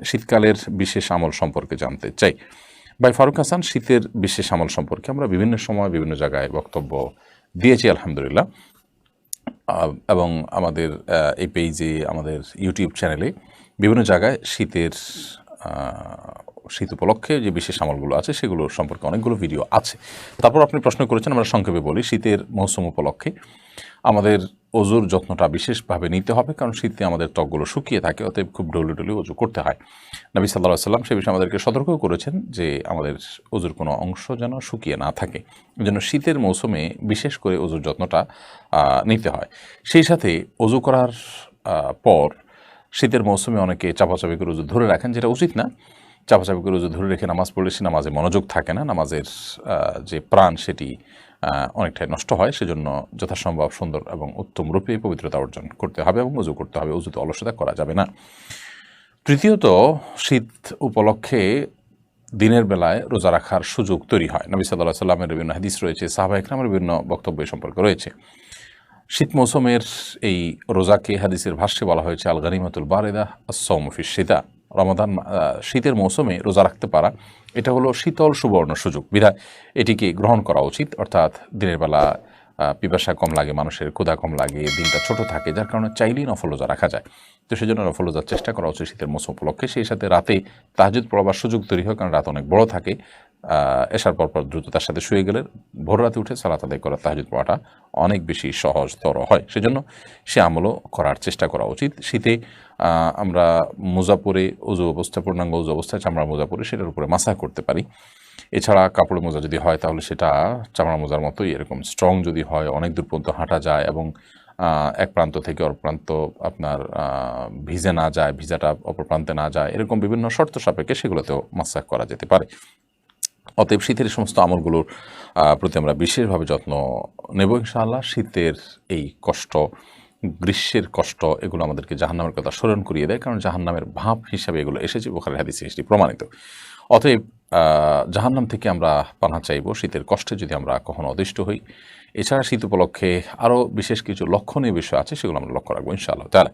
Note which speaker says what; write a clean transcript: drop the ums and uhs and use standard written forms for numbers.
Speaker 1: শীতকালের বিশেষ আমল সম্পর্কে জানতে চাই। ভাই ফারুক হাসান, শীতের বিশেষ আমল সম্পর্কে আমরা বিভিন্ন সময় বিভিন্ন জায়গায় বক্তব্য দিয়েছি আলহামদুলিল্লাহ, এবং আমাদের এই পেজে, আমাদের ইউটিউব চ্যানেলে বিভিন্ন জায়গায় শীত উপলক্ষে যে বিশেষ আমলগুলো আছে সেগুলো সম্পর্কে অনেকগুলো ভিডিও আছে। তারপর আপনি প্রশ্ন করেছেন, আমরা সংক্ষেপে বলি, শীতের মৌসুম উপলক্ষে আমাদের অজুর যত্নটা বিশেষভাবে নিতে হবে, কারণ শীতে আমাদের ত্বকগুলো শুকিয়ে থাকে, অতএব খুব ডলি ডলি অজু করতে হয়। নবী সাল্লাল্লাহু আলাইহি ওয়াসাল্লাম সে বিষয়ে আমাদেরকে সতর্কও করেছেন যে আমাদের অজুর কোনো অংশ যেন শুকিয়ে না থাকে। এই জন্য শীতের মৌসুমে বিশেষ করে অজুর যত্নটা নিতে হয়। সেই সাথে অজু করার পর শীতের মৌসুমে অনেকে চাপাচাপি করে অজু ধরে রাখেন, যেটা উচিত না। চাপাচাপি করে অজু ধরে রেখে নামাজ পড়লে সে নামাজে মনোযোগ থাকে না, নামাজের যে প্রাণ সেটি অনেকটাই নষ্ট হয়। সেজন্য যথাসম্ভব সুন্দর এবং উত্তম রূপে পবিত্রতা অর্জন করতে হবে এবং অজু করতে হবে, অজুতে অলসতা করা যাবে না। তৃতীয়ত, শীত উপলক্ষে দিনের বেলায় রোজা রাখার সুযোগ তৈরি হয়। নবী সাল্লাল্লাহু আলাইহি ওয়াসাল্লামের বিভিন্ন হাদিস রয়েছে, সাহাবা ইকরামের বিভিন্ন বক্তব্য এ সম্পর্কে রয়েছে। শীত মৌসুমের এই রোজাকে হাদিসের ভাষ্যে বলা হয়েছে আল গানিমাতুল বারিদা আস-সাওমু ফিশ শিতা। রমাদান শীতের মৌসুমে রোজা রাখতে পারা, এটা হলো শীতল সুবর্ণ সুযোগ, বিধায় এটিকে গ্রহণ করা উচিত। অর্থাৎ দিনের বেলা পিপাসা কম লাগে, মানুষের ক্ষুধা কম লাগে, দিনটা ছোট থাকে, যার কারণে চাইলেই নফল রোজা রাখা যায়। তো সেই জন্য নফল রোজার চেষ্টা করা উচিত শীতের মৌসুম উপলক্ষে। সেই সাথে রাতে তাহাজ্জুদ পড়বার সুযোগ তৈরি হয়, কারণ রাত অনেক বড় থাকে। এশার পর দ্রুততার সাথে শুয়ে গেলে ভোর রাতে উঠে সালাত আদায় করা, তাহাজ্জুদ পড়াটা অনেক বেশি সহজতর হয়। সেজন্য সে আমলও করার চেষ্টা করা উচিত। শীতে আমরা মোজা পরে অজু অবস্থা, পূর্ণাঙ্গ অজু অবস্থায় চামড়া মোজা পরে সেটার উপরে মাসাজ করতে পারি। এছাড়া কাপড়ের মোজা যদি হয় তাহলে সেটা চামড়া মোজার মতোই এরকম স্ট্রং যদি হয়, অনেক দূর পর্যন্ত হাঁটা যায় এবং এক প্রান্ত থেকে অপর প্রান্ত আপনার ভিজে না যায়, ভিজাটা অপর প্রান্তে না যায়, এরকম বিভিন্ন শর্ত সাপেক্ষে সেগুলোতেও মাসাজ করা যেতে পারে। অতএব শীতের সমস্ত আমলগুলোর প্রতি আমরা বিশেষভাবে যত্ন নেব ইনশাআল্লাহ। শীতের এই কষ্ট, গ্রীষ্মের কষ্ট, এগুলো আমাদেরকে জাহান্নামের কথা স্মরণ করিয়ে দেয়, কারণ জাহান্নামের ভাব হিসাবে এগুলো এসেছে, বুখারী হাদিসে এটি প্রমাণিত। অতএব জাহান্নাম থেকে আমরা পানাহ চাইব শীতের কষ্টে যদি আমরা কখনো অদিষ্ট হই। এছাড়া শীত উপলক্ষে আরও বিশেষ কিছু লক্ষণীয় বিষয় আছে, সেগুলো আমরা লক্ষ্য রাখবো ইনশাআল্লাহ তাআলা।